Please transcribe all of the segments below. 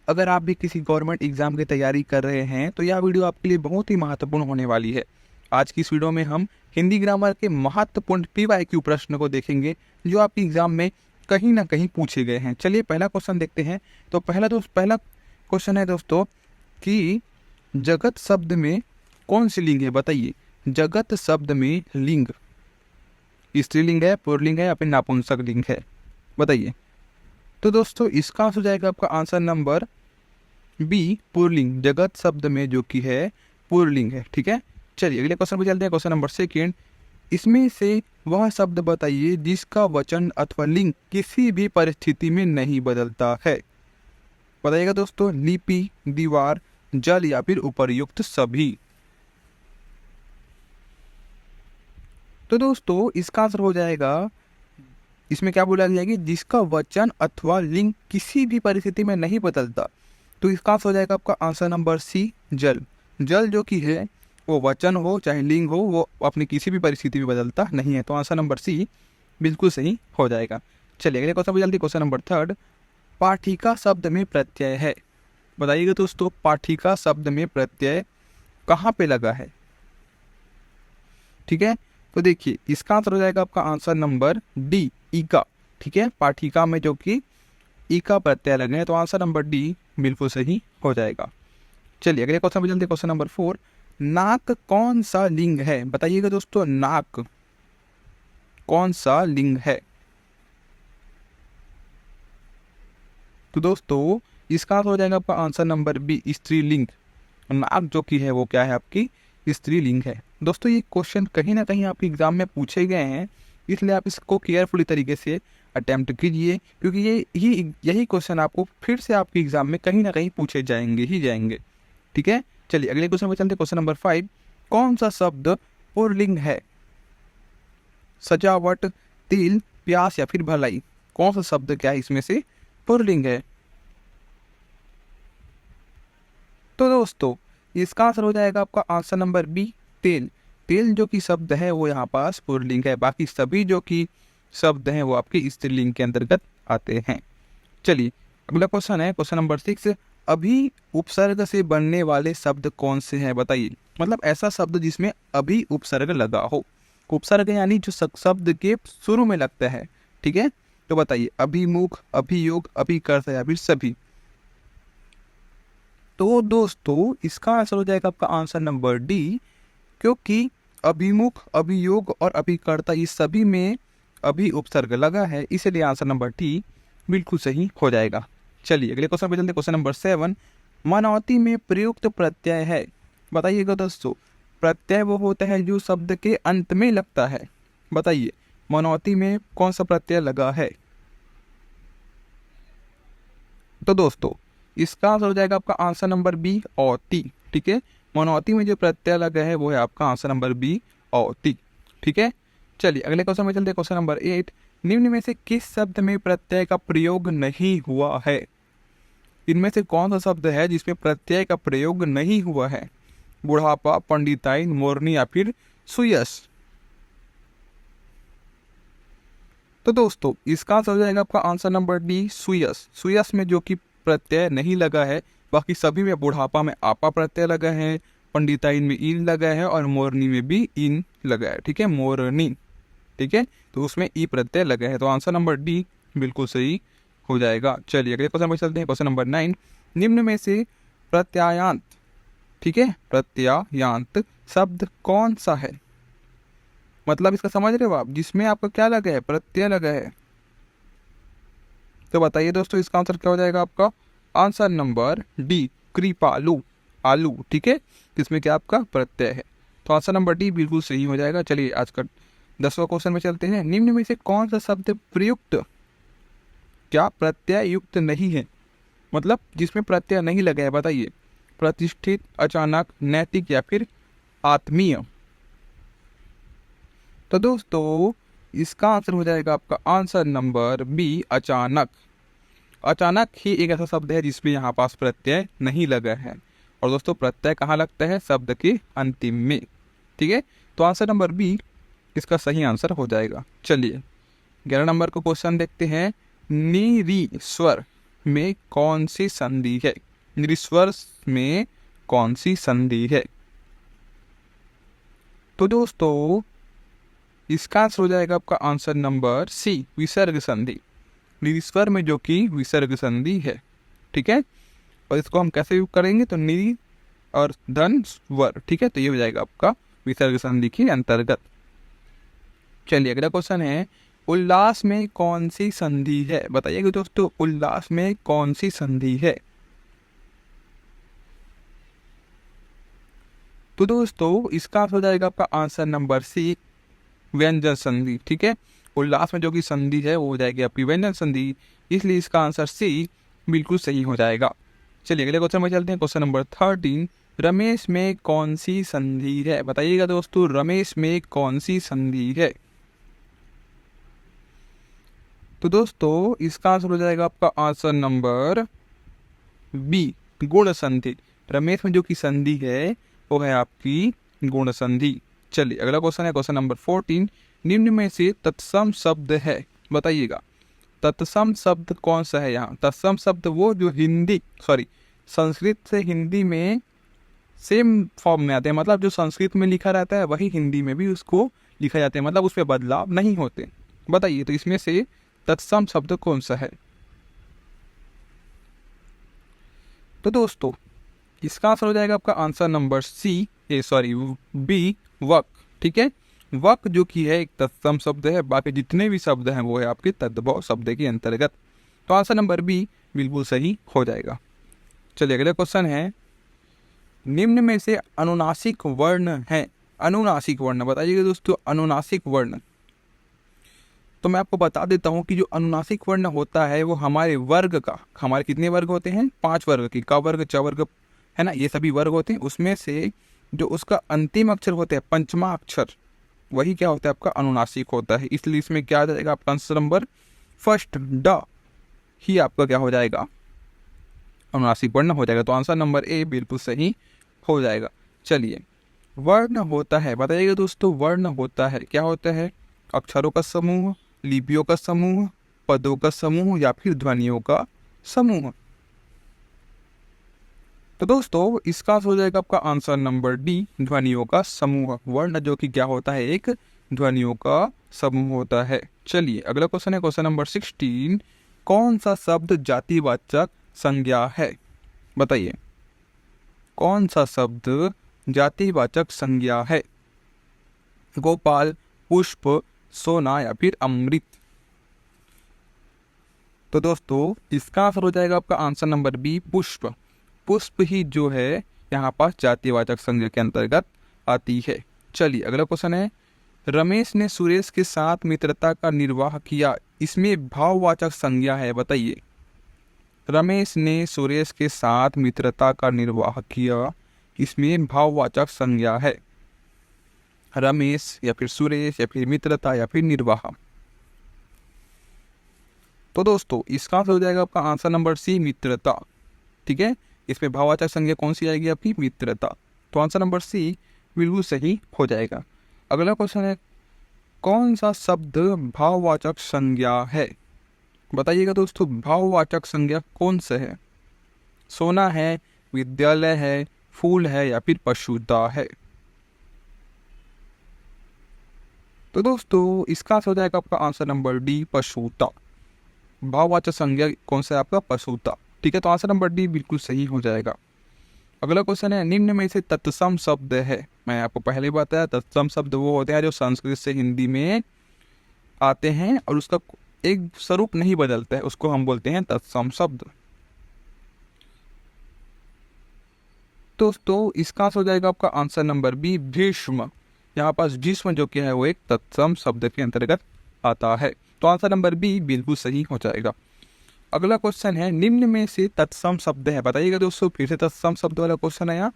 अगर आप भी किसी गवर्नमेंट एग्जाम की तैयारी कर रहे हैं तो यह वीडियो आपके लिए बहुत ही महत्वपूर्ण होने वाली है। आज की इस वीडियो में हम हिंदी ग्रामर के महत्वपूर्ण PYQ प्रश्न को देखेंगे जो आपके एग्जाम में कहीं ना कहीं पूछे गए हैं। चलिए पहला क्वेश्चन देखते हैं। तो पहला क्वेश्चन है दोस्तों कि जगत शब्द में कौन सी लिंग है, बताइए। जगत शब्द में लिंग स्त्रीलिंग है, पुल्लिंग है या फिर नपुंसक लिंग है, बताइए। तो दोस्तों इसका आंसर हो जाएगा आपका आंसर नंबर बी, पुल्लिंग। जगत शब्द में जो कि है पुल्लिंग है। ठीक है, चलिए अगले क्वेश्चन पर चलते हैं। क्वेश्चन नंबर सेकेंड, इसमें से वह शब्द बताइए जिसका वचन अथवा लिंग किसी भी परिस्थिति में नहीं बदलता है। बताइएगा दोस्तों, लिपि, दीवार, जल या फिर उपर्युक्त सभी। तो दोस्तों इसका आंसर हो जाएगा, इसमें क्या बोला गया कि जिसका वचन अथवा लिंग किसी भी परिस्थिति में नहीं बदलता। तो इसका आंसर हो जाएगा आपका आंसर नंबर सी, जल। जल जो कि है वो वचन हो चाहे लिंग हो, वो अपनी किसी भी परिस्थिति में बदलता नहीं है। तो आंसर नंबर सी बिल्कुल सही हो जाएगा। चलिए अगले क्वेश्चन पर जल्दी। क्वेश्चन नंबर थर्ड, पाठिका शब्द में प्रत्यय है। बताइएगा दोस्तों, पाठिका शब्द में प्रत्यय कहाँ पे लगा है। ठीक है, तो देखिए इसका आंसर हो जाएगा आपका आंसर नंबर डी, ईका। ठीक है, पाठिका में जो कि ईका प्रत्यय लगे हैं, तो आंसर नंबर डी बिल्कुल सही हो जाएगा। चलिए अगले क्वेश्चन पे चलते हैं। क्वेश्चन नंबर 4, नाक कौन सा लिंग है। बताइएगा दोस्तों, नाक कौन सा लिंग है। तो दोस्तों इसका आंसर हो जाएगा आपका आंसर नंबर बी, स्त्रीलिंग। नाक जो कि है वो क्या है, आपकी स्त्रीलिंग है। दोस्तों ये क्वेश्चन कहीं ना कहीं आपके एग्जाम में पूछे गए हैं, इसलिए आप इसको केयरफुली तरीके से अटेम्प्ट कीजिए, क्योंकि यही क्वेश्चन आपको फिर से आपके एग्जाम में कहीं ना कहीं पूछे जाएंगे ही जाएंगे। ठीक है, चलिए अगले क्वेश्चन पर चलते। क्वेश्चन नंबर 5, कौन सा शब्द पुल्लिंग है। सजावट, तिल, प्यास या फिर भलाई। कौन सा शब्द क्या है इसमें से पुल्लिंग है। तो दोस्तों इसका आंसर हो जाएगा आपका आंसर नंबर बी, तेल। तेल जो कि शब्द है वो यहाँ पास पुल्लिंग है, बाकी सभी जो कि शब्द हैं वो आपके स्त्रीलिंग के अंतर्गत आते हैं। चलिए अगला क्वेश्चन है क्वेश्चन नंबर 6, अभी उपसर्ग से बनने वाले शब्द कौन से हैं, बताइए। मतलब ऐसा शब्द जिसमें अभी उपसर्ग लगा हो। उपसर्ग यानी जो शब्द के शुरू में लगता है। ठीक है, तो बताइए, अभिमुख, अभियोग, अभिकर्ता या फिर सभी। तो दोस्तों इसका आंसर हो जाएगा आपका आंसर नंबर डी, क्योंकि अभिमुख, अभियोग और अभिकर्ता इस सभी में अभी उपसर्ग लगा है, इसलिए आंसर नंबर डी बिल्कुल सही हो जाएगा। चलिए अगले क्वेश्चन पे चलते हैं। क्वेश्चन नंबर 7, मनौती में प्रयुक्त प्रत्यय है। बताइएगा दोस्तों, प्रत्यय वो होता है जो शब्द के अंत में लगता है। बताइए मनौती में कौन सा प्रत्यय लगा है। तो दोस्तों इसका आंसर हो जाएगा आपका आंसर नंबर बी, औती। ठीक है, मनौती में जो प्रत्यय लगा है वो है आपका आंसर नंबर बी, औती। ठीक है, चलिए अगले क्वेश्चन में चलते हैं। क्वेश्चन नंबर 8, निम्न में से किस शब्द में प्रत्यय का प्रयोग नहीं हुआ है। इनमें से कौन सा शब्द है जिसमें प्रत्यय का प्रयोग नहीं हुआ है। बुढ़ापा, पंडिताइन, मोरनी या फिर सुयस। तो दोस्तों इसका आंसर हो जाएगा आपका आंसर नंबर डी, सुयस। सुयस में जो कि प्रत्यय नहीं लगा है, बाकी सभी में बुढ़ापा में आपा प्रत्यय लगा है, पंडिताइन में इन लगा है और मोरनी में भी इन लगा है। ठीक है, मोरनी। ठीक है, तो उसमें ई प्रत्यय लगा है, तो आंसर नंबर डी बिल्कुल सही हो जाएगा। चलिए अगले क्वेश्चन पर चलते हैं। क्वेश्चन नंबर 9, निम्न में से प्रत्यायांत, ठीक है, प्रत्यायांत शब्द कौन सा है। मतलब इसका समझ रहे हो आप, जिसमें आपका क्या लगा है, प्रत्यय लगा है। तो बताइए दोस्तों इसका आंसर क्या हो जाएगा आपका आंसर नंबर डी, कृपालु, आलू। ठीक है, इसमें क्या आपका प्रत्यय है, तो आंसर नंबर डी बिल्कुल सही हो जाएगा। चलिए आज का 10वां क्वेश्चन में चलते हैं। निम्न में से कौन सा शब्द प्रयुक्त, क्या प्रत्यय युक्त नहीं है। मतलब जिसमें प्रत्यय नहीं लगा है, बताइए। प्रतिष्ठित, अचानक, नैतिक या फिर आत्मीय। तो दोस्तों इसका आंसर हो जाएगा आपका आंसर नंबर बी, अचानक। अचानक ही एक ऐसा शब्द है जिसमें यहाँ पास प्रत्यय नहीं लगा है, और दोस्तों प्रत्यय कहाँ लगता है, शब्द के अंतिम में। ठीक है, तो आंसर नंबर बी इसका सही आंसर हो जाएगा। चलिए 11 नंबर को क्वेश्चन देखते हैं। नी री स्वर में कौन सी संधि है? निस्वर में कौन सी संधि है? तो दोस्तों इसका आंसर हो जाएगा आपका आंसर नंबर सी, विसर्ग संधि। निस्वर में जो कि विसर्ग संधि है, ठीक है। और इसको हम कैसे यूज करेंगे? तो नि और धन स्वर, ठीक है। तो ये हो जाएगा आपका विसर्ग संधि के अंतर्गत। चलिए अगला क्वेश्चन है, उल्लास में कौन सी संधि है? बताइएगा दोस्तों, उल्लास में कौन सी संधि है? तो दोस्तों इसका हो जाएगा आपका आंसर नंबर सी, व्यंजन संधि, ठीक है। उल्लास में जो कि संधि है वो हो जाएगी आपकी व्यंजन संधि, इसलिए इसका आंसर सी बिल्कुल सही हो जाएगा। चलिए अगले क्वेश्चन में चलते हैं। क्वेश्चन नंबर 13, रमेश में कौन सी संधि है? बताइएगा दोस्तों, रमेश में कौन सी संधि है? तो दोस्तों इसका आंसर हो जाएगा आपका आंसर नंबर बी, गुण संधि। रमेश में जो कि संधि है वो है आपकी गुण संधि। चलिए अगला क्वेश्चन है क्वेश्चन नंबर 14, निम्न में से तत्सम शब्द है? बताइएगा तत्सम शब्द कौन सा है यहाँ? तत्सम शब्द वो जो संस्कृत से हिंदी में सेम फॉर्म में आते हैं, मतलब जो संस्कृत में लिखा रहता है वही हिंदी में भी उसको लिखा जाता है, मतलब उस पर बदलाव नहीं होते। बताइए तो इसमें से तत्सम शब्द कौन सा है? तो दोस्तों इसका आंसर हो जाएगा आपका आंसर नंबर बी, वक, ठीक है। वक जो कि है एक तत्सम शब्द है, बाकी जितने भी शब्द हैं वो है आपके तद्भव शब्द के अंतर्गत। तो आंसर नंबर बी बिल्कुल सही हो जाएगा। चलिए अगला क्वेश्चन है, निम्न में से अनुनासिक वर्ण है? अनुनासिक वर्ण बताइएगा दोस्तों, अनुनासिक वर्ण। तो मैं आपको बता देता हूँ कि जो अनुनासिक वर्ण होता है वो हमारे वर्ग का, हमारे कितने वर्ग होते हैं? 5 वर्ग की, क वर्ग, च वर्ग, है ना, ये सभी वर्ग होते हैं। उसमें से जो उसका अंतिम अक्षर होता है, पंचमा अक्षर, वही क्या होता है आपका अनुनासिक होता है। इसलिए इसमें क्या आ जाएगा आपका आंसर नंबर फर्स्ट, ड ही आपका क्या हो जाएगा? अनुनासिक वर्ण हो जाएगा। तो आंसर नंबर ए बिल्कुल सही हो जाएगा। चलिए वर्ण होता है, बताइएगा दोस्तों, वर्ण होता है क्या होता है? अक्षरों का समूह, लिपियों का समूह, पदों का समूह या फिर ध्वनियों का समूह। तो दोस्तों इसका हो जाएगा आपका आंसर नंबर डी, ध्वनियों का समूह। वर्ण जो कि क्या होता है? एक ध्वनियों का समूह होता है। चलिए अगला क्वेश्चन है क्वेश्चन नंबर 16, कौन सा शब्द जातिवाचक संज्ञा है? बताइए कौन सा शब्द जातिवाचक संज्ञा है? गोपाल, पुष्प, सोना या फिर अमृत। तो दोस्तों इसका आंसर हो जाएगा आपका आंसर नंबर बी, पुष्प। पुष्प ही जो है यहाँ पास जातिवाचक संज्ञा के अंतर्गत आती है। चलिए अगला क्वेश्चन है, रमेश ने सुरेश के साथ मित्रता का निर्वाह किया, इसमें भाववाचक संज्ञा है? बताइए रमेश ने सुरेश के साथ मित्रता का निर्वाह किया, इसमें भाववाचक संज्ञा है? रमेश या फिर सुरेश या फिर मित्रता या फिर निर्वाह। तो दोस्तों इसका हो जाएगा आपका आंसर नंबर सी, मित्रता, ठीक है। इसमें भाववाचक संज्ञा कौन सी आएगी आपकी? मित्रता। तो आंसर नंबर सी बिल्कुल सही हो जाएगा। अगला क्वेश्चन है, कौन सा शब्द भाववाचक संज्ञा है? बताइएगा दोस्तों, भाववाचक संज्ञा कौन सा है? सोना है, विद्यालय है, फूल है या फिर पशुता है? तो दोस्तों इसका हो जाएगा आपका आंसर नंबर डी, पशुता। भाववाचक संज्ञा कौन सा है आपका? पशुता, ठीक है। तो आंसर नंबर डी बिल्कुल सही हो जाएगा। अगला क्वेश्चन है, निम्न में से तत्सम शब्द है? मैं आपको पहले ही बताया, तत्सम शब्द वो होते हैं जो संस्कृत से हिंदी में आते हैं और उसका एक स्वरूप नहीं बदलता है, उसको हम बोलते हैं तत्सम शब्द। दोस्तों इसका हो जाएगा आपका आंसर नंबर बी, भीष्म। यहाँ पास भीष्म जो क्या है वो एक तत्सम शब्द के अंतर्गत आता है। तो आंसर नंबर बी बिल्कुल सही हो जाएगा। अगला क्वेश्चन है, निम्न में से तत्सम शब्द है? बताइएगा दोस्तों, फिर से तत्सम शब्द वाला क्वेश्चन है यहाँ।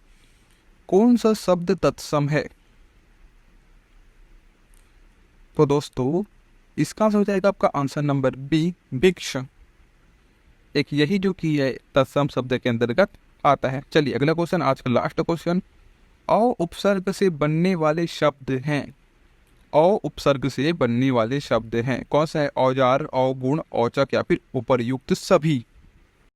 कौन सा शब्द तत्सम है? तो दोस्तों इसका हो जाएगा आपका आंसर नंबर बी, वृक्ष। एक यही जो कि है तत्सम शब्द के अंतर्गत आता है। चलिए अगला क्वेश्चन, आज का लास्ट क्वेश्चन, औ उपसर्ग से बनने वाले शब्द हैं? औ उपसर्ग से बनने वाले शब्द हैं कौन सा है? औजार, अवगुण, औचक या फिर उपर्युक्त सभी।